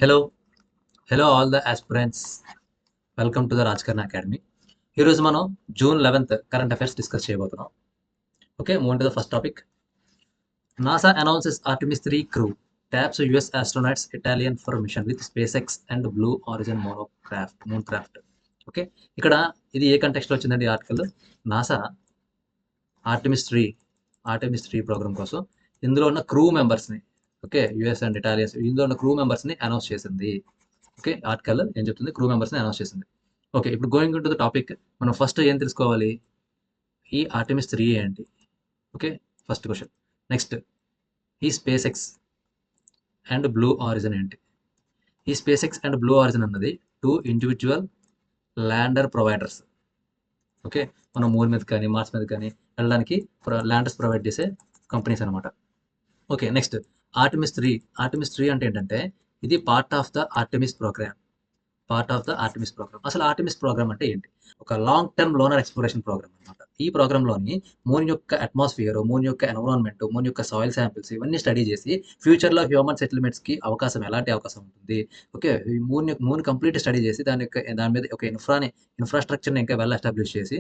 Hello hello all the aspirants. Welcome to the Rajakarna Academy. ఈరోజు మనం June 11 current affairs discuss చేయబోతున్నాం. Okay, move to the first topic. NASA announces Artemis 3 crew taps US astronauts Italian for mission with SpaceX and Blue Origin moon craft. Okay, ఇక్కడ ఇది ఏ కంటెక్స్ట్లో వచ్చిందండి article? NASA Artemis 3 programme కోసం ఇందులో ఉన్న crew మెంబర్స్ని, okay, US and Italians, ఇందులో ఉన్న crew మెంబర్స్ని అనౌన్స్ చేసింది. ఓకే, ఆర్టికల్ ఏం చెప్తుంది? క్రూ మెంబర్స్ని అనౌన్స్ చేసింది. ఓకే, ఇప్పుడు going in to the topic, మనం ఫస్ట్ ఏం తెలుసుకోవాలి? ఈ ఆర్టిమిస్ 3 ఏంటి? Okay, first question. నెక్స్ట్, ఈ SpaceX and Blue Origin ఏంటి? ఈ SpaceX and Blue Origin అన్నది 2 ఇండివిజువల్ ల్యాండర్ ప్రొవైడర్స్. ఓకే, మనం మూన్ మీద కానీ మార్స్ మీద కానీ వెళ్ళడానికి ల్యాండర్స్ ప్రొవైడ్ చేసే కంపెనీస్ అనమాట. ఓకే, నెక్స్ట్ ఆర్టిమిస్ 3 అంటే ఏంటంటే ఇది part of the Artemis programme. అసలు ఆర్టిమిస్ ప్రోగ్రామ్ అంటే ఏంటి? ఒక long term lunar exploration programme అనమాట. ఈ ప్రోగ్రాంలోని మూన్ యొక్క అట్మాస్ఫియర్, మూన్ యొక్క ఎన్విరాన్మెంట్, మూన్ యొక్క సాయిల్ శాంపిల్స్ ఇవన్నీ స్టడీ చేసి ఫ్యూచర్లో హ్యూమన్ సెటిల్మెంట్స్కి ఎలాంటి అవకాశం ఉంటుంది. ఓకే, ఈ మూన్ కంప్లీట్ స్టడీ చేసి దాని మీద ఒక ఇన్ఫ్రాస్ట్రక్చర్ని ఇంకా వెల్ ఎస్టాబ్లిష్ చేసి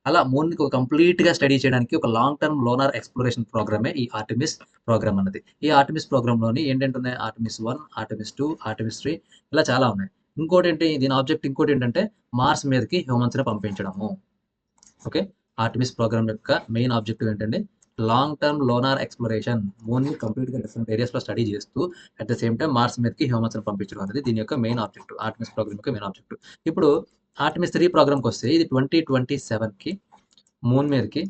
అలా మూన్కి కంప్లీట్గా స్టడీ చేయడానికి ఒక లాంగ్ టర్మ్ లోనర్ ఎక్స్ప్లోరేషన్ ప్రోగ్రామే ఈ ఆర్టిమిస్ ప్రోగ్రామ్ అన్నది. ఈ ఆర్టిమిస్ ప్రోగ్రాంలోని ఏంటంటే ఉన్నాయి? ఆర్టిమిస్ 1, ఆర్టిమిస్ 2, ఆర్టిమిస్ 3 ఇలా చాలా ఉన్నాయి. ఇంకోటి ఏంటంటే మార్స్ మీదకి హ్యూమన్స్ని పంపించడము. ఓకే, ఆర్టిమిస్ ప్రోగ్రామ్ యొక్క మెయిన్ ఆబ్జెక్టివ్ ఏంటంటే లాంగ్ టర్మ్ లోనార్ ఎక్స్ప్లోరేషన్. మూన్ని కంప్లీట్గా డిఫరెంట్ ఏరియాస్లో స్టడీ చేస్తూ at the same time Mars మీదకి హ్యూమన్స్ని పంపించడం అనేది దీని యొక్క మెయిన్ ఆబ్జెక్టివ్, ఆర్టిమిస్ ప్రోగ్రామ్ యొక్క మెయిన్ ఆబ్జెక్టివ్. ఇప్పుడు ఆర్టిమిస్ 3 ప్రోగ్రామ్కి వస్తే ఇది 2027కి మూన్ మీదకి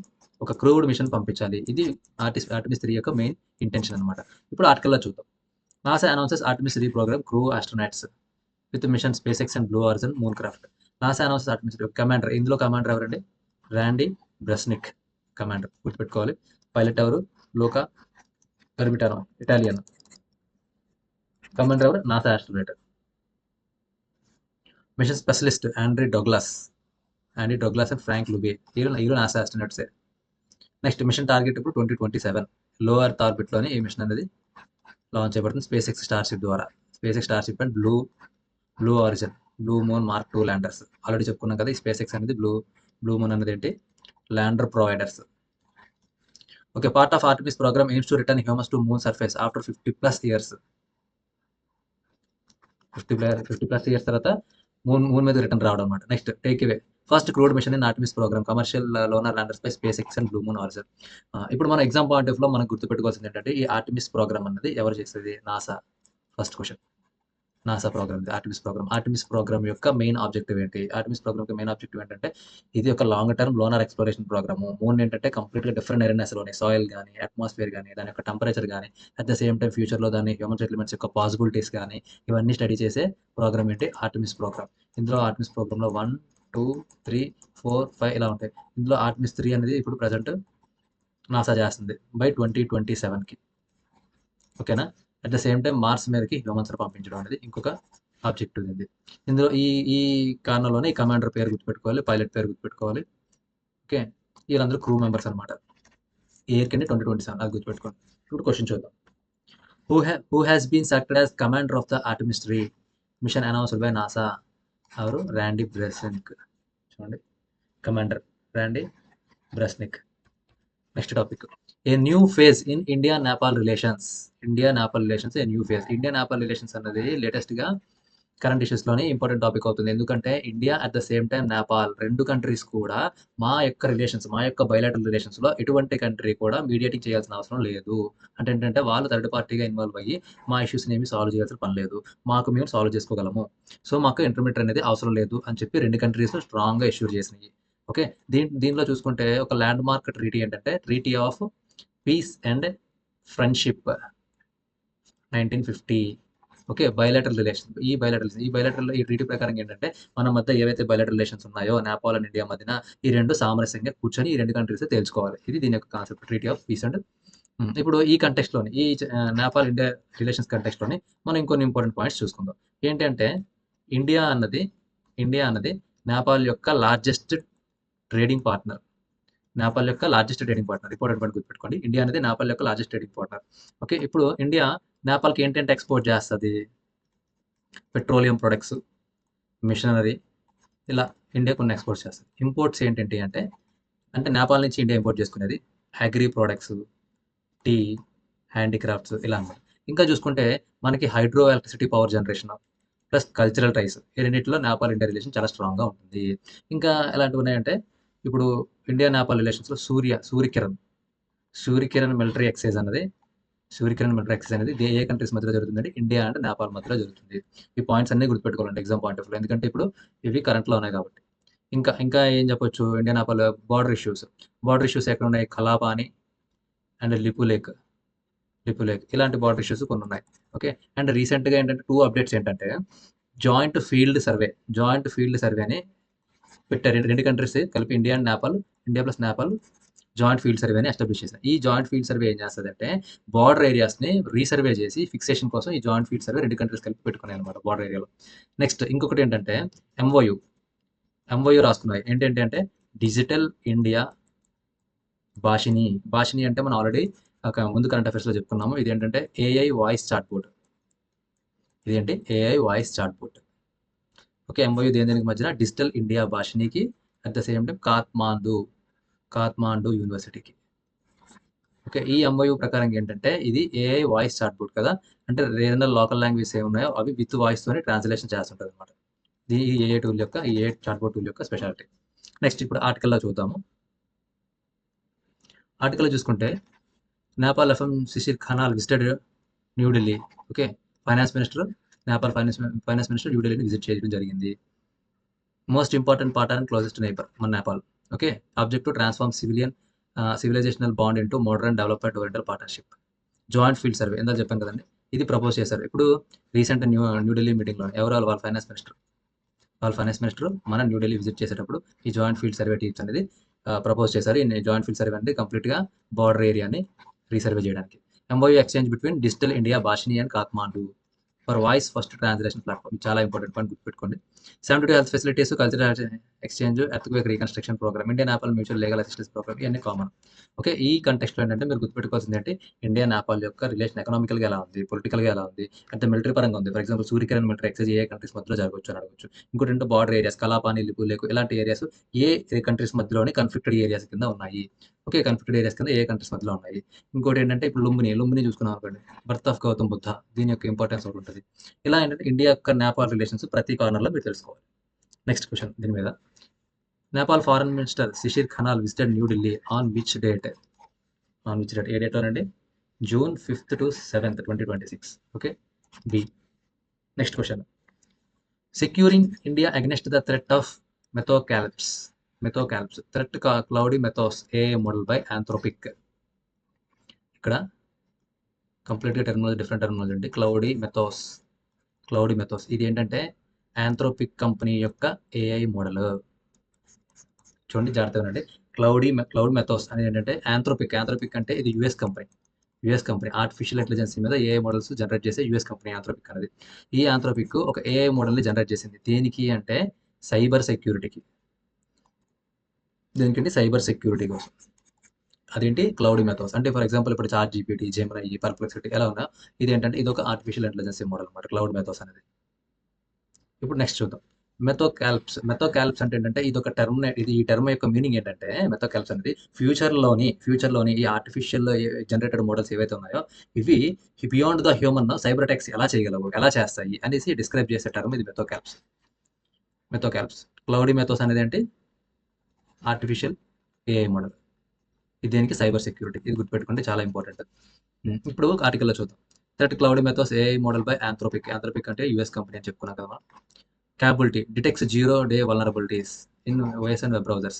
ఒక క్రూడ్ మిషన్ పంపించాలి. ఇది ఆర్టిమిస్ 3 యొక్క మెయిన్ ఇంటెన్షన్ అనమాట. ఇప్పుడు ఆర్టికల్లో చూద్దాం. NASA announces Artemis 3 programme crew astronauts with mission SpaceX and Blue Origin moon craft. NASA announces Artemis commander. ఇందులో కమాండర్ ఎవరండి? రాండీ బ్రెస్నిక్ కమాండర్, గుర్తుపెట్టుకోవాలి. పైలట్ ఎవరు? Luca Parmitano, Italian. కమాండర్ ఎవరు? NASA astronaut. Mission specialist Andre Douglas and Frank Lubbe, వీళ్ళు NASA ఆస్ట్రోనట్సే. Next, mission target ఇప్పుడు 2027 లో earth ఆర్బిట్లోని ఈ మిషన్ అనేది లాంచ్ చేయబడుతుంది స్పేస్ ఎక్స్ స్టార్షిప్ ద్వారా. SpaceX Starship and Blue Origin, Blue Moon Mark 2 landers. Already చెప్పుకున్నాం కదా, ఈ స్పేస్ ఎక్స్ అనేది బ్లూ మూన్ అనేది ఏంటి? Lander providers. Okay, part of Artemis programme aims to return humans to moon surface after 50+ years. 50+ years తర్వాత moon మీద return రావడం అనమాట. Next, take away first crewed mission in Artemis programme commercial lunar landers by SpaceX and blue moon origin. ఇప్పుడు మన exam point of లో మనం గుర్తుపెట్టుకోవాల్సింది ఏంటంటే ఈ ఆర్టిమిస్ ప్రోగ్రామ్ అన్నది ఎవరు చేసేది? NASA. First question, NASA programme ఇది ఆర్టిమిస్ ప్రోగ్రామ్ యొక్క మెయిన్ ఆబ్జెక్టివ్ ఏంటి? ఆర్టిమిస్ ప్రోగ్రామ్ మెయిన్ ఆబ్జెక్టివ్ ఏంటంటే ఇది ఒక long term lunar exploration programme. Moon ఏంటంటే కంప్లీట్గా డిఫరెంట్ ఎరేనాస్లోని సాయిల్ కానీ, అట్మాస్ఫియర్ కానీ, దాని యొక్క టెంపరేచర్ కానీ, అట్ ద సేమ్ టైం ఫ్యూచర్లో దాని హ్యూమన్ సెటిల్మెంట్స్ యొక్క పాసిబిలిటీస్ కానీ ఇవన్నీ స్టడీ చేసే ప్రోగ్రామ్ ఏంటి? Artemis programme. ఇందులో ఆర్టిమిస్ ప్రోగ్రామ్లో 1, 2, 3, 4, 5 ఇలా ఉంటాయి. ఇందులో ఆర్టిమిస్ 3 అనేది ఇప్పుడు ప్రజెంట్ నాసా చేస్తుంది బై 2027కి. ఓకేనా? At the same time Mars మీదకి హ్యూమన్స్ పంపించడం అనేది ఇంకొక ఆబ్జెక్టివ్ ఇది. ఇందులో ఈ ఈ కారణంలోనే ఈ కమాండర్ పేరు గుర్తుపెట్టుకోవాలి, పైలట్ పేరు గుర్తుపెట్టుకోవాలి. ఓకే, వీళ్ళందరూ క్రూ మెంబర్స్ అనమాట. ఇయర్ కింద 2027 అది గుర్తుపెట్టుకోండి. ఇప్పుడు క్వశ్చన్ చూద్దాం. Who has been selected as commander of the Artemis 3 mission announced by NASA? ఎవరు? Randy Bresnik. చూడండి, commander Randy Bresnik. Next topic, a new phase in India Nepal relations. A new phase. India Nepal relations అన్నది లేటెస్ట్గా current ఇష్యూస్లోని important topic అవుతుంది. ఎందుకంటే India at the same time Nepal రెండు countries కూడా మా యొక్క బయలాటరల్ రిలేషన్స్లో ఎటువంటి కంట్రీ కూడా మీడియేటింగ్ చేయాల్సిన అవసరం లేదు. అంటే ఏంటంటే వాళ్ళు థర్డ్ పార్టీగా ఇన్వాల్వ్ అయ్యి మా ఇష్యూస్ని ఏమి సాల్వ్ చేయాల్సిన పని లేదు, మాకు మేము సాల్వ్ చేసుకోగలము, సో మాకు ఇంటర్మీడియట్ అనేది అవసరం లేదు అని చెప్పి రెండు కంట్రీస్ స్ట్రాంగ్గా ఇష్యూ చేసినాయి. ఓకే, దీనిలో చూసుకుంటే ఒక ల్యాండ్ మార్క్ ట్రీటీ ఏంటంటే treaty of piece and friendship 1950. Okay, ఈ ట్రీటీ ప్రకారం ఏంటంటే మన మధ్య ఏవైతే బయలాటరల్ రిలేషన్స్ ఉన్నాయో నేపాల్ అండ్ ఇండియా మధ్యన ఈ రెండు సామరస్యంగా కూర్చొని ఈ రెండు కంట్రీస్ తెలుసుకోవాలి. ఇది దీని యొక్క concept, treaty of piece and. ఇప్పుడు ఈ కంటెక్స్ట్లోని నేపాల్ ఇండియా రిలేషన్స్ కంటెక్స్ట్లోని మనం ఇంకొన్ని ఇంపార్టెంట్ పాయింట్స్ చూసుకుందాం. ఏంటంటే ఇండియా అన్నది నేపాల్ యొక్క largest trading partner. Important point గుర్తుపెట్టుకోండి. ఇండియా అనేది నేపాల్ యొక్క లార్జెస్ట్ ట్రేడింగ్ పార్ట్నర్. ఓకే, ఇప్పుడు ఇండియా నేపాల్కి ఏంటంటే ఎక్స్పోర్ట్ చేస్తుంది? పెట్రోలియం ప్రొడక్ట్స్, మిషనరీ ఇలా ఇండియా కొన్ని ఎక్స్పోర్ట్స్ చేస్తుంది. ఇంపోర్ట్స్ ఏంటంటే అంటే నేపాల్ నుంచి ఇండియా ఇంపోర్ట్ చేసుకునేది అగ్రి ప్రోడక్ట్స్, టీ, హ్యాండీక్రాఫ్ట్స్ ఇలా అన్నమాట. ఇంకా చూసుకుంటే మనకి hydro electricity power generation plus cultural ties ఈ రెండింటిలో నేపాల్ ఇండియా రిలేషన్ చాలా స్ట్రాంగ్గా ఉంటుంది. ఇంకా ఎలాంటివి ఉన్నాయంటే ఇప్పుడు ఇండియా నేపాల్ రిలేషన్స్లో సూర్యకిరణ్ మిలిటరీ ఎక్సైజ్ అనేది ఏ కంట్రీస్ మధ్యలో జరుగుతుందంటే ఇండియా అండ్ నేపాల్ మధ్యలో జరుగుతుంది. ఈ పాయింట్స్ అన్ని గుర్తుపెట్టుకోవాలండి ఎగ్జామ్ పాయింట్ ఆఫ్ వ్యూ, ఎందుకంటే ఇప్పుడు ఇవి కరెంట్లో ఉన్నాయి కాబట్టి. ఇంకా ఇంకా ఏం చెప్పొచ్చు, ఇండియా నేపాల్ బార్డర్ ఇష్యూస్ ఎక్కడ ఉన్నాయి, కలాపాని అండ్ లిపు లేక్ ఇలాంటి బార్డర్ ఇష్యూస్ కొన్ని ఉన్నాయి. ఓకే, అండ్ రీసెంట్గా ఏంటంటే 2 అప్డేట్స్ ఏంటంటే జాయింట్ ఫీల్డ్ సర్వే అని పెట్టారు. రెండు కంట్రీస్ కలిపి India plus Nepal joint field survey అని ఎస్టాబ్లిష్ చేశారు. ఈ జాయింట్ ఫీల్డ్ సర్వే ఏం చేస్తుందంటే బార్డర్ ఏరియాస్ని రీసర్వే చేసి ఫిక్సేషన్ కోసం ఈ జాయింట్ ఫీల్డ్ సర్వే రెండు కంట్రీస్ కలిపి పెట్టుకున్నాయి అనమాట బార్డర్ ఏరియాలో. నెక్స్ట్ ఇంకొకటి ఏంటంటే ఎంఓయూ రాసుకున్నాయి. ఏంటంటే అంటే డిజిటల్ ఇండియా భాషిని అంటే మనం ఆల్రెడీ ఒక ముందు కరెంట్ అఫైర్స్లో చెప్పుకున్నాము. ఇది ఏంటంటే AI voice chatbot. Okay, MoU దేనికి మధ్యన డిజిటల్ ఇండియా భాషినికి at the same time Kathmandu యూనివర్సిటీకి. ఓకే, ఈ ఎంఓయూ ప్రకారం ఏంటంటే ఇది ఏఐ వాయిస్ చాట్బోట్ కదా, అంటే రీజనల్ లోకల్ లాంగ్వేజ్ ఏమున్నాయో అవి విత్ వాయిస్తోనే ట్రాన్స్లేషన్ చేస్తుంటుంది అనమాట. ఇది ఈ ఏఐ చాట్బోట్ టూల్ యొక్క స్పెషాలిటీ. నెక్స్ట్ ఇప్పుడు ఆర్టికల్లో చూద్దాము. ఆర్టికల్ చూసుకుంటే Nepal FM Shishir Khanal visited New Delhi. Okay, Nepal finance minister న్యూఢిల్లీని విజిట్ చేయడం జరిగింది. Most important part and closest neighbour మన Nepal. Okay, objective transform civilizational bond into modern development oriental partnership. Joint field survey ఇందాక చెప్పాను కదండి, ఇది ప్రపోజ్ చేశారు. ఇప్పుడు రీసెంట్ న్యూఢిల్లీ మీటింగ్లో ఎవరు వాళ్ళ ఫైనాన్స్ మినిస్టర్ మన న్యూఢిల్లీ విజిట్ చేసేటప్పుడు ఈ జాయింట్ ఫీల్డ్ సర్వే టీమ్స్ అనేది ప్రపోజ్ చేశారు. ఈ జాయింట్ ఫీల్డ్ సర్వే అనేది కంప్లీట్గా బార్డర్ ఏరియాని రీసర్వే చేయడానికి. MoU exchange between digital India Bhashini and Kathmandu for voice first translation platform. చాలా ఇంపార్టెంట్ పాయింట్ గుర్తుపెట్టుకోండి. 72 health facilities, cultural exchange, earthquake reconstruction programme, India Nepal mutual legal assistance programme, ఇవన్నీ common. Okay, ఈ కంటెక్స్ట్లో ఏంటంటే మీరు గుర్తుపెట్టుకోవాల్సింది ఏంటి, ఇండియా నేపాల్ యొక్క రిలేషన్ ఎకనామికల్గా ఎలా ఉంది, పొలిటికల్గా ఎలా ఉంది, అంటే మిలిటరీ పరంగా ఉంది. For example Suryakiran military exercise ఏ కంట్రీస్ మధ్యలో జరగవచ్చు అని అడగచ్చు. ఇంకోటి అంటే బార్డర్ ఏరియాస్ కలాపాని, లిపులేకు ఇలాంటి ఏరియాస్ ఏ కంట్రీస్ మధ్యలోని కన్ఫ్లిక్టెడ్ ఏరియాస్ కింద ఉన్నాయి. ఓకే, కన్ఫ్లిక్టెడ్ ఏరియాస్ కింద ఏ కంట్రీస్ మధ్యలో ఉన్నాయి. ఇంకోటి ఏంటంటే ఇప్పుడు లుంబిని చూసుకున్నాం అనుకోండి, బర్త్ ఆఫ్ గౌతమ్ బుద్ధ, దీని యొక్క ఇంపార్టెన్స్ ఒకటి ఉంటుంది. ఇలా ఏంటంటే ఇండియా యొక్క నేపాల్ రిలేషన్స్ ప్రతి కార్నర్లో మీరు తెలుసుకోవాలి. నెక్స్ట్ క్వశ్చన్ దీని మీద, Nepal foreign minister Shishir Khanal visited New Delhi on which date? ఏ డేట్ అండి? June 5th to 7th 2026. Okay, B. Next question, securing India against the threat of మెథోకాల్ప్స్ threat Claude Mythos AI model by Anthropic. ఇక్కడ కంప్లీట్గా డిఫరెంట్ టెర్మినాలజీ అండి. Claude Mythos ఇది ఏంటంటే Anthropic company యొక్క AI model. చూడండి జాగ్రత్తగా ఉండండి. క్లౌడ్ మెథోస్ అనేది ఏంటంటే ఆంథ్రోపిక్ అంటే ఇది యుఎస్ కంపెనీ ఆర్టిఫిషియల్ ఇంటెలిజెన్స్ మీద ఏఐ మోడల్స్ జనరేట్ చేసే యుఎస్ కంపెనీ ఆంథ్రోపిక్ అనేది. ఈ ఆంథ్రోపిక్ ఒక ఏఐ మోడల్ని జనరేట్ చేసింది. దేనికి అంటే సైబర్ సెక్యూరిటీకి. దేనికంటే సైబర్ సెక్యూరిటీ కోసం. అదేంటి క్లౌడ్ మెథోస్ అంటే ఫర్ ఎగ్జాంపుల్ ఇప్పుడు చాట్ జీపీటీ, జెమినీ, పర్ప్లెక్సిటీ ఎలా ఉన్నా ఇది ఏంటంటే ఇది ఒక ఆర్టిఫిషియల్ ఇంటెలిజెన్స్ మోడల్ అనమాట క్లౌడ్ మెథోస్ అనేది. ఇప్పుడు నెక్స్ట్ చూద్దాం, మెథోకాల్ప్స్ అంటే ఏంటంటే ఇది ఒక టర్మ్. ఈ టర్మ్ యొక్క మీనింగ్ ఏంటంటే మెథోకాల్ప్స్ అనేది ఫ్యూచర్లోని ఈ ఆర్టిఫిషియల్ జనరేటెడ్ మోడల్స్ ఏవైతే ఉన్నాయో ఇవి beyond the human cyber attacks ఎలా చేయగలవు, ఎలా చేస్తాయి అనేసి డిస్క్రైబ్ చేసే టర్మ్ ఇది మెథోకాల్ప్స్. క్లౌడీ మెథోస్ అనేది ఏంటి, ఆర్టిఫిషియల్ ఏఐ మోడల్. ఇది దేనికి సైబర్ సెక్యూరిటీ. ఇది గుర్తుపెట్టుకుంటే చాలా ఇంపార్టెంట్. ఇప్పుడు ఆర్టికల్లో చూద్దాం. That Claude Mythos AI model by Anthropic అంటే యుఎస్ కంపెనీ అని చెప్పుకున్నాం కదా. Capability detects 0-day vulnerabilities in OS and web browsers.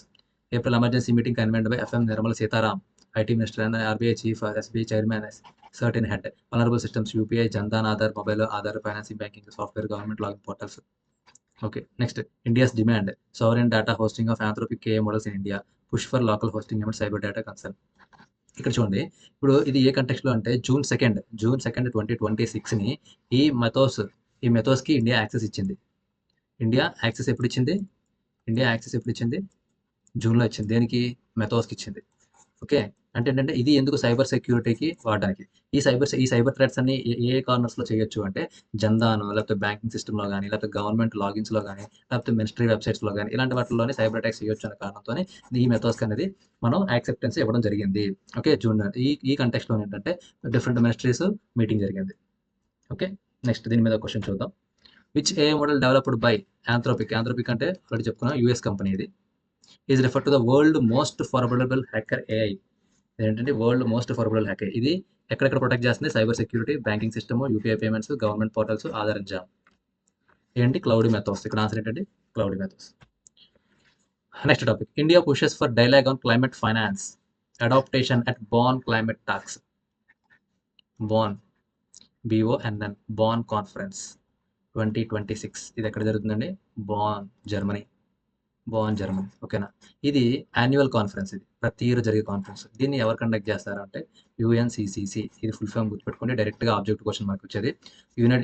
April emergency meeting convened by FM Nirmala Sitharam, IT Minister and RBI Chief, SBI Chairman as certain head. Vulnerable systems, UPI, Jandan Aadhar, mobile Aadhar, financing, banking, software, government login portals. Okay, next, India's demand sovereign data hosting of Anthropic AI models in India. Push for local hosting amid cyber data concern. ఇక్కడ చూడండి, ఇప్పుడు ఇది ఏ కంటెక్స్ట్లో అంటే June 2nd 2026ని ఈ మెథోస్కి India access ఇచ్చింది. India access ఎప్పుడు ఇచ్చింది? జూన్లో ఇచ్చింది. దేనికి? మెథోస్కి ఇచ్చింది. ఓకే, అంటే ఏంటంటే ఇది ఎందుకు సైబర్ సెక్యూరిటీకి వాడడానికి. ఈ సైబర్ థ్రెట్స్ అన్ని ఏ కార్నర్స్‌లో చేయొచ్చు అంటే జన్‌దాన్ లేకపోతే బ్యాంకింగ్ సిస్టమ్‌లో గాని, లేకపోతే గవర్నమెంట్ లాగిన్స్‌లో గాని, లేకపోతే మినిస్ట్రీ వెబ్‌సైట్స్‌లో గాని ఇలాంటి వాటిల్లోనే సైబర్ అటాక్స్ చేయొచ్చు అనే కారణంతోనే ఈ మెథడ్స్‌కి అనేది మనం యాక్సెప్టెన్స్ ఇవ్వడం జరిగింది. ఓకే. జూన్ ఈ కంటెక్స్ట్‌లో ఏంటంటే డిఫరెంట్ మినిస్ట్రీస్ మీటింగ్ జరిగింది. ఓకే. నెక్స్ట్ దీని మీద క్వెషన్ చూద్దాం. Which AI model developed by Anthropic. Anthropic అంటే ఆల్రెడీ చెప్పుకున్నాం యూఎస్ కంపెనీ ఇది. Is refer to the world most formidable hacker AI. ఏంటంటే వరల్డ్ మోస్ట్ ఫార్మిడబుల్ హ్యాకర్. ఇది ఎక్కడెక్కడ ప్రొటెక్ట్ చేస్తుంది? Cyber security, banking system, UPI payments, government portals, Aadhaar and JAM. ఏంటి? Claude Mythos. ఇక్కడ answer ఏంటంటే Claude Mythos. Next topic. India pushes for dialogue on climate finance adaptation at Bonn climate talks. Bonn BONN Bonn conference 2026. ఇది ఎక్కడ జరుగుతుందండి? Germany. Germany. ఓకేనా. ఇది annual conference. ఇది ప్రతి ఇయర్ జరిగే కాన్ఫరెన్స్. దీన్ని ఎవరు కండక్ట్ చేస్తారంటే యుఎన్సిసిసి. ఇది ఫుల్ ఫామ్ గుర్తుపెట్టుకోండి. డైరెక్ట్గా ఆబ్జెక్ట్ క్వశ్చన్ మనకు వచ్చేది.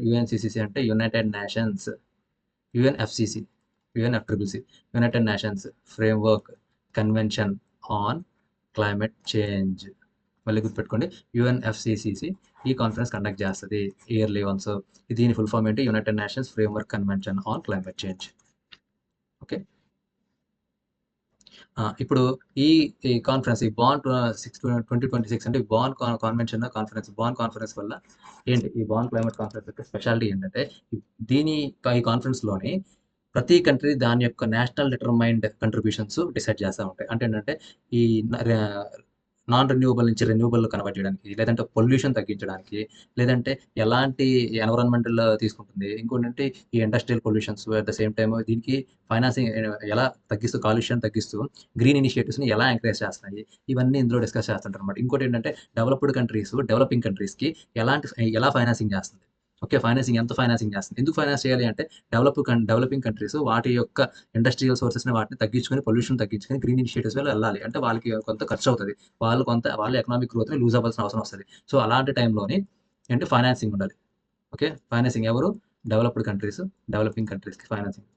యుఎన్సిసిసి అంటే United nations. UNFCCC UNFCCC United nations framework convention on climate change. మళ్ళీ గుర్తుపెట్టుకోండి. యుఎన్ఎఫ్సిసిసి ఈ కాన్ఫరెన్స్ కండక్ట్ చేస్తుంది ఇయర్లీ వన్స్. దీని ఫుల్ ఫామ్ ఏంటి? United nations framework convention on climate change. Okay. ఇప్పుడు ఈ కాన్ఫరెన్స్ ఈ బాన్ 2026 అంటే బాన్ కాన్వెన్షన్ కాన్ఫరెన్స్ కాన్ఫరెన్స్ వల్ల ఏంటి? ఈ బాన్ క్లైమేట్ కాన్ఫరెన్స్ యొక్క స్పెషాలిటీ ఏంటంటే ఈ కాన్ఫరెన్స్లోని ప్రతి కంట్రీ దాని యొక్క నేషనల్ డిటర్మైన్డ్ కంట్రిబ్యూషన్స్ డిసైడ్ చేస్తూ ఉంటాయి. అంటే ఏంటంటే ఈ నాన్ రెన్యూవబుల్ నుంచి రెన్యూవబుల్ కన్వర్ట్ చేయడానికి, లేదంటే పొల్యూషన్ తగ్గించడానికి, లేదంటే ఎలాంటి ఎన్విరాన్మెంటల్ తీసుకుంటుంది. ఇంకోటంటే ఈ industrial pollutions at the same time దీనికి ఫైనాన్సింగ్ ఎలా తగ్గిస్తూ, కాలుష్యం తగ్గిస్తూ గ్రీన్ ఇనిషియేటివ్స్ని ఎలా ఎంకరేజ్ చేస్తున్నాయి, ఇవన్నీ ఇందులో డిస్కస్ చేస్తుంటారు అనమాట. ఇంకోటి ఏంటంటే డెవలపింగ్ కంట్రీస్కి ఎలా ఫైనాన్సింగ్ చేస్తుంది. ఓకే. ఎంత ఫైనాన్సింగ్ చేస్తుంది? ఎందుకు ఫైనాన్స్ చేయాలి అంటే డెవలపింగ్ కంట్రీస్ వాటి యొక్క ఇండస్ట్రియల్ సోర్సెస్ని వాటిని తగ్గించుకొని, పొల్యూషన్ తగ్గించుకొని గ్రీన్ ఇనిషియేటివ్స్ వల్ల వెళ్ళాలి. అంటే వాళ్ళకి కొంత ఖర్చు అవుతుంది. వాళ్ళ ఎకనామిక్ గ్రోత్‌ని లూజ్ అవ్వాల్సిన అవసరం వస్తది. సో, అలాంటి టైంలోని ఏంటి? ఫైనాన్సింగ్ ఉండాలి. ఓకే. ఫైనాన్సింగ్ ఎవరు? డెవలపింగ్ కంట్రీస్‌కి ఫైనాన్సింగ్.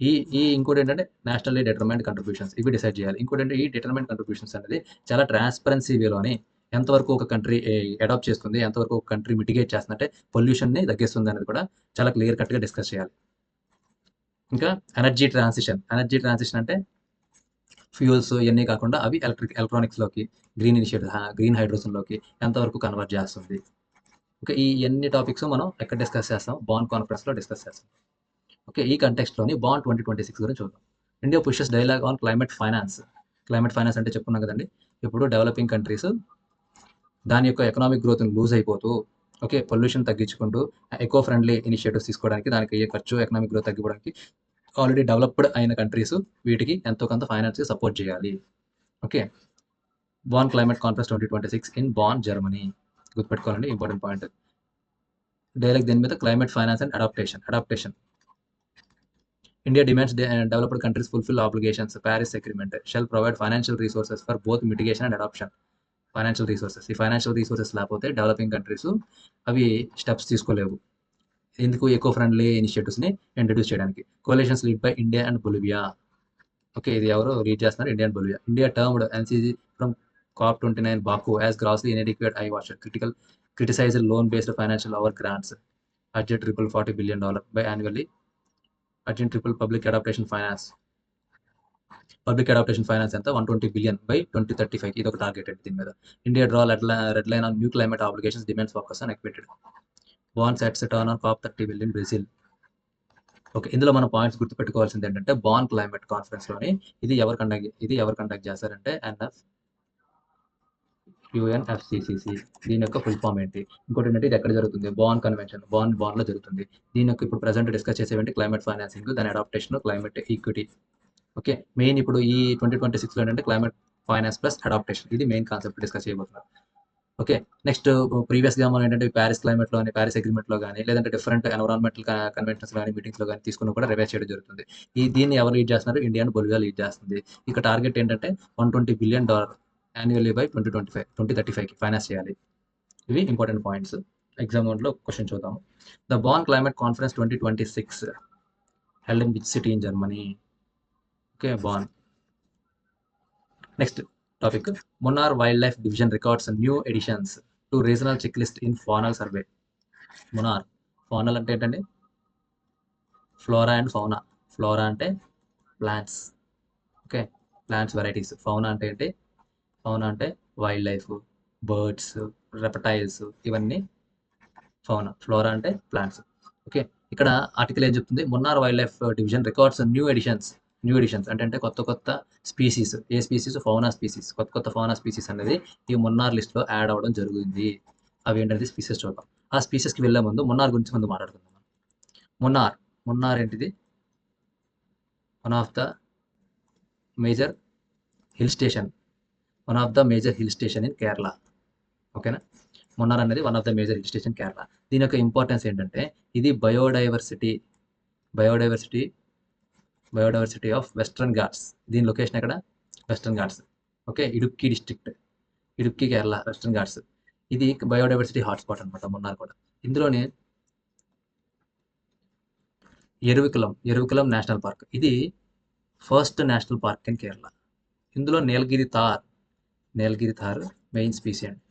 ఈ ఈ ఇంకోటేంటంటే నేషనల్లీ డిటర్మైన్డ్ కంట్రిబ్యూషన్స్ ఇవి డిసైడ్ చేయాలి. ఇంకోటేంటి ఈ డిటర్మైన్డ్ కంట్రిబ్యూషన్స్ అనేది చాలా ట్రాన్స్‌పరెన్సీ వేలోని ఎంతవరకు ఒక కంట్రీ అడాప్ట్ చేస్తుంది, ఎంతవరకు ఒక కంట్రీ మిటిగేట్ చేస్తుందంటే పొల్యూషన్‌ని తగ్గిస్తుంది అనేది కూడా చాలా క్లియర్ కట్‌గా డిస్కస్ చేయాలి. ఇంకా ఎనర్జీ ట్రాన్సిషన్ అంటే ఫ్యూయల్స్ ఇయన్నీ కాకుండా అవి ఎలక్ట్రానిక్స్‌లోకి, గ్రీన్ హైడ్రోజన్‌లోకి ఎంతవరకు కన్వర్ట్ చేస్తుంది. ఓకే. ఇయన్ని టాపిక్స్ మనం ఎక్కడ డిస్కస్ చేస్తాం? బాన్ కాన్ఫరెన్స్‌లో డిస్కస్ చేస్తాం. ఓకే. ఈ కంటెక్స్ట్‌లోని బాన్ 2026 గురించి చూద్దాం. India pushes dialogue on climate finance. Climate finance అంటే చెప్పుకున్నాం కదండీ! ఇప్పుడు డెవలపింగ్ కంట్రీస్ దాని యొక్క ఎకనామిక్ గ్రోత్‌ని లూజ్ అయిపోతూ, ఓకే. పొల్యూషన్ తగ్గించుకుంటూ, ఎకో ఫ్రెండ్లీ ఇనిషియేటివ్స్ తీసుకోవడానికి, దానికి అయ్యే ఖర్చు, ఎకనామిక్ గ్రోత్ తగ్గిపోవడానికి ఆల్రెడీ డెవలప్డ్ అయిన కంట్రీస్ వీటికి ఎంతో కొంత ఫైనాన్స్‌గా సపోర్ట్ చేయాలి. Okay. Bonn climate conference 2026 in Germany. గుర్తుపెట్టుకోవాలండి. Important point. డైలాగ్ దేని మీద? Climate finance and adaptation. India demands developed countries fulfill obligations. Paris Agreement shall provide financial resources for both mitigation and adoption. ఈ financial resources లేకపోతే developing countries అవి steps తీసుకోలేవు. ఎందుకు? Eco friendly ఇనిషియేటివ్స్ని introduce చేయడానికి. Coalitions led by India and Bolivia. Okay. ఇది ఎవరు lead చేస్తున్నారు? India and Bolivia. India termed NCG from COP29 Baku as grossly inadequate. I watched criticized loan-based financial over grants. Budget $40 billion by annually. Urgent triple public adaptation finance ఎంత? 120 billion by 2035. ఇది ఒక target దీని మీద. India draw red line on new climate obligations, demands focus on acquitted bond sets turn on COP 30 billion Brazil. Okay. ఇందులో మన points గుర్తుపెట్టుకోవాల్సింది ఏంటంటే బాన్ climate కాన్ఫరెన్స్‌లోని ఇది ఎవరు కండక్ట్ చేశారంటే యుఎన్ఎఫ్సిసిసి. దీని యొక్క ఫుల్ ఫామ్ ఏంటి? ఇంకోటి ఏంటంటే ఇది ఎక్కడ జరుగుతుంది? బాన్ కన్వెన్షన్ బాన్‌లో జరుగుతుంది. దీని యొక్క ఇప్పుడు ప్రెజెంట్ డిస్కస్ చేసేవేంటి? క్లైమేట్ ఫైనాన్సింగ్, దాని adaptation, climate equity. Okay. Main ఇప్పుడు ఈ 2026లో ఏంటంటే క్లైమేట్ ఫైనాన్స్ ప్లస్ అడాప్టేషన్ ఇది మెయిన్ కాన్సెప్ట్ డిస్కస్ చేయబోతున్నారు. ఓకే. నెక్స్ట్ ప్రీవియస్‌గా మనం ఏంటంటే ప్యారిస్ అగ్రీమెంట్‌లో గాని, లేదంటే డిఫరెంట్ ఎన్విరాన్మెంటల్ కన్వెన్షన్స్ గాని, మీటింగ్స్‌లో గాని తీసుకున్న కూడా రివైజ్ చేయడం జరుగుతుంది. దీన్ని ఎవరు లీడ్ చేస్తున్నారు? ఇండియా అండ్ బొలివియా లీడ్ చేస్తుంది. ఇక టార్గెట్ ఏంటంటే $120 బిలియన్ యాన్యువల్లీ బై 2035కి ఫైనాన్స్ చేయాలి. ఇవి ఇంపార్టెంట్ పాయింట్స్. ఎగ్జామ్ మోడ్‌లో క్వెషన్ చూద్దాం. The Bonn climate conference 2026 held in which city in Germany? Okay. Bonn. Next topic Munnar wildlife division records new additions to regional checklist in faunal survey. Munnar faunal అంటే ఏంటండి? Flora and fauna. Flora అంటే plants, okay, plants varieties. Fauna అంటే ఏంటి? Fauna అంటే wildlife, birds, reptiles, ఇవన్నీ fauna. Flora అంటే plants. Okay, ఇక్కడ article ఏం చెప్తుంది? Munnar wildlife division records new additions. New additions అంటే కొత్త కొత్త స్పీసీస్. ఏ స్పీసీస్? Fauna species. కొత్త కొత్త ఫౌనా స్పీసీస్ అనేది ఈ మున్నార్ లిస్ట్లో యాడ్ అవ్వడం జరిగింది. అవి ఏంటంటే స్పీసెస్ చూద్దాం. ఆ స్పీసెస్కి వెళ్ళే ముందు మున్నార్ గురించి ముందు మాట్లాడుకుందాం. మున్నార్ మున్నార్ ఏంటిది? One of the major hill station. One of the major hill station in Kerala. ఓకేనా? మున్నార్ అనేది one of the major hill station Kerala. దీని యొక్క ఇంపార్టెన్స్ ఏంటంటే ఇది బయోడైవర్సిటీ ఆఫ్ వెస్ట్రన్ ఘాట్స్. దీని లొకేషన్ ఎక్కడ? Western Ghats. Okay, Idukki district, Idukki Kerala, western Ghats. ఇది బయోడైవర్సిటీ హాట్స్పాట్ అనమాట మున్నార్ కూడా. ఇందులోనే ఎరువికులం నేషనల్ పార్క్. ఇది first national park in Kerala. ఇందులో నీలగిరి థార్ మెయిన్ స్పీసీ అండి.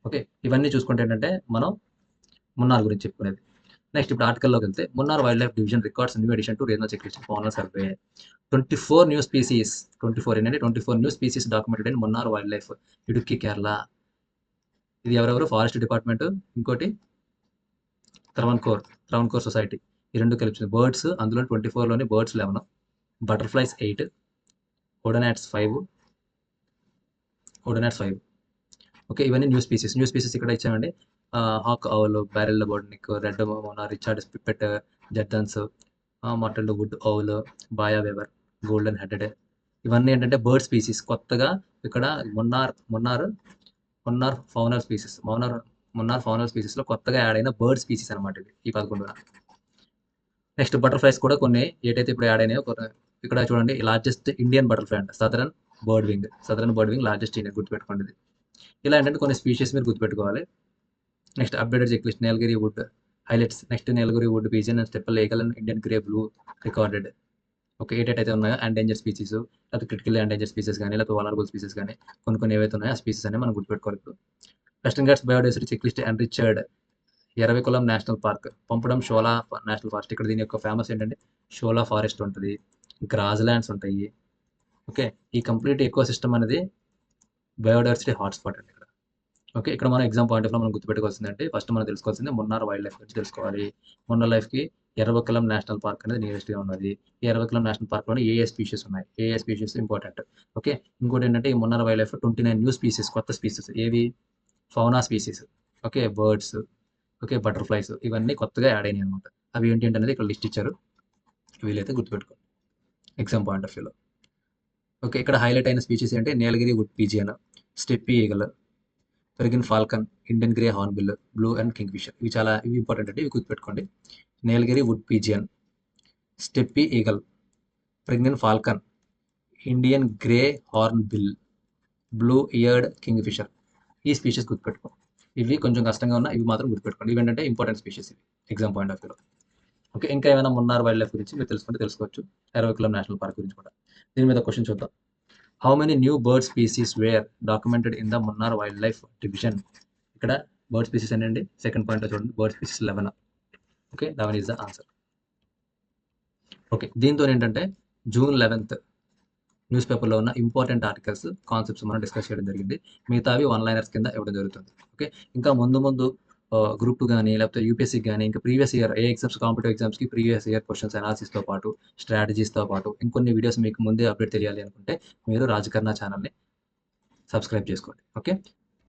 ఓకే, ఇవన్నీ చూసుకుంటే ఏంటంటే మనం మున్నార్ గురించి చెప్పుకునేది. నెక్స్ట్ ఇప్పుడు ఆర్టికల్లోకి వెళ్తే Munnar wildlife division records new addition to regional checklist faunal survey. 24 new species, 24 new species documented in Munnar wildlife Idukki Kerala. ఇది ఎవరెవరు? ఫారెస్ట్ డిపార్ట్మెంట్, ఇంకోటి త్రవణ్కోర్ సొసైటీ. ఈ రెండు కలిపి బర్డ్స్, అందులో 24లోని బర్డ్స్ 11, బటర్ఫ్లైస్ 8, ఓడోనాట్స్ 5. ఓకే, ఇవన్నీ న్యూ స్పీసెస్ ఇక్కడ ఇచ్చామండి. హాక్ ఔల్, బ్యారెల్ బోర్డ్నిక్, red munia, Richard's pipit, Jerdon's, mottled wood owl, baya weaver, golden headed. ఇవన్నీ ఏంటంటే బర్డ్ స్పీసీస్. కొత్తగా ఇక్కడ మున్నార్ ఫౌనల్ స్పీసీస్లో కొత్తగా యాడ్ అయిన బర్డ్ స్పీసీస్ అనమాట ఇవి, ఈ 11. నెక్స్ట్ బటర్ఫ్లైస్ కూడా కొన్ని ఏటైతే ఇప్పుడు యాడ్ అయినాయో ఇక్కడ చూడండి. లార్జెస్ట్ ఇండియన్ బటర్ఫ్లై అంట southern birdwing largest Indian, గుర్తుపెట్టుకోండి ఇది. ఇలా ఏంటంటే కొన్ని స్పీషీస్ మీరు గుర్తుపెట్టుకోవాలి. Next updated checklist Nilgiri wood highlights. Next Nilgiri wood pigeon and steppe eagle and Indian grey blue recorded. Okay, ఏటైతే ఉన్నాయో ఎండేంజర్ స్పీసీస్, లేకపోతే క్రిటికల్ ఎండేంజర్ స్పీసెస్ కానీ, లేకపోతే వలనరబుల్ స్పీసెస్ కానీ కొన్ని ఏవైతే ఉన్నాయో ఆ స్పీసెస్ అనేవి మనం గుర్తుపెట్టుకోవాలి. ఇప్పుడు western Ghats biodiversity checklist enriched. Eravikulam national park, Pampadum shola national forest. ఇక్కడ దీని యొక్క ఫేమస్ ఏంటంటే షోలా ఫారెస్ట్ ఉంటుంది, గ్రాస్ ల్యాండ్స్ ఉంటాయి. ఓకే, ఈ కంప్లీట్ ఎకో సిస్టమ్ అనేది బయోడైవర్సిటీ హాట్స్పాట్ అండి ఇక్కడ. ఓకే, ఇక్కడ మనం ఎగ్జామ్ పాయింట్ ఆఫ్ మనం గుర్తుపెట్టుకోవాల్సిందంటే ఫస్ట్ మనం తెలుసుకోవాల్సింది మున్నార్ వైల్డ్ లైఫ్ గురించి తెలుసుకోవాలి. మున్నార్ లైఫ్కి ఎరవికులం నేషనల్ పార్క్ అనేది నియరెస్ట్గా ఉన్నది. ఈ ఎరవికులం నేషనల్ పార్క్లోని ఏ స్పీషీస్ ఉన్నాయి? ఏ స్పీషీస్ ఇంపార్టెంట్. ఓకే, ఇంకోటి ఏంటంటే ఈ Munnar wild life 29 new species, కొత్త స్పీసీస్. ఏవి? Fauna species, okay, birds, okay, butterflies, ఇవన్నీ కొత్తగా యాడ్ అయినాయి అనమాట. అవి ఏంటి అనేది ఇక్కడ లిస్ట్ ఇచ్చారు, వీలైతే గుర్తుపెట్టుకోండి ఎగ్జామ్ పాయింట్ ఆఫ్ వ్యూలో. ఓకే, ఇక్కడ హైలైట్ అయిన స్పీసీస్ ఏంటి? Nilgiri wood pigeon, steppe eagle, peregrine falcon, Indian grey hornbill, blue and kingfisher. ఇవి ఇంపార్టెంట్ అంటే ఇవి గుర్తుపెట్టుకోండి. Nilgiri wood pigeon, steppe eagle, peregrine falcon, Indian grey hornbill, blue eared kingfisher. ఈ species గుర్తుపెట్టుకో. ఇవి కొంచెం కష్టంగా ఉన్నా ఇవి మాత్రం గుర్తుపెట్టుకోండి. ఇవి ఏంటంటే ఇంపార్టెంట్ స్పీషీస్ ఇవి ఎగ్జామ్ పాయింట్ ఆఫ్ వ్యూలో. ఓకే, ఇంకా ఏమైనా మున్నార్ వైల్డ్ లైఫ్ గురించి మీరు తెలుసుకోవచ్చు. ఎరవికులం నేషనల్ పార్క్ గురించి కూడా. దీని మీద క్వశ్చన్ చూద్దాం. How many new bird species were documented in the Munnar wildlife division? ఇక్కడ బర్డ్ స్పీసీస్ ఏంటండి? సెకండ్ పాయింట్లో చూడండి, bird species 11. Okay, 11 is the answer. Okay, దీంతో ఏంటంటే June 11th న్యూస్ పేపర్లో ఉన్న ఇంపార్టెంట్ ఆర్టికల్స్, కాన్సెప్ట్స్ మనం డిస్కస్ చేయడం జరిగింది. మిగతావి వన్-లైనర్స్ కింద ఇవ్వడం జరుగుతుంది. ఓకే, ఇంకా ముందు గ్రూప్ 2 కానీ, లేకపోతే యూపీఎస్సీ కానీ, ఇంకా ప్రీవియస్ ఇయర్ కాంపిటేటివ్ ఎగ్జామ్స్కి ప్రీవియస్ ఇయర్ క్వశ్చన్స్ అనాలిసిస్తో పాటు, స్ట్రాటజీస్తో పాటు ఇంకొన్ని వీడియోస్ మీకు ముందే అప్డేట్ తెలియాలి అనుకుంటే మీరు రాజకర్ణ ఛానల్ని సబ్స్క్రైబ్ చేసుకోండి. ఓకే,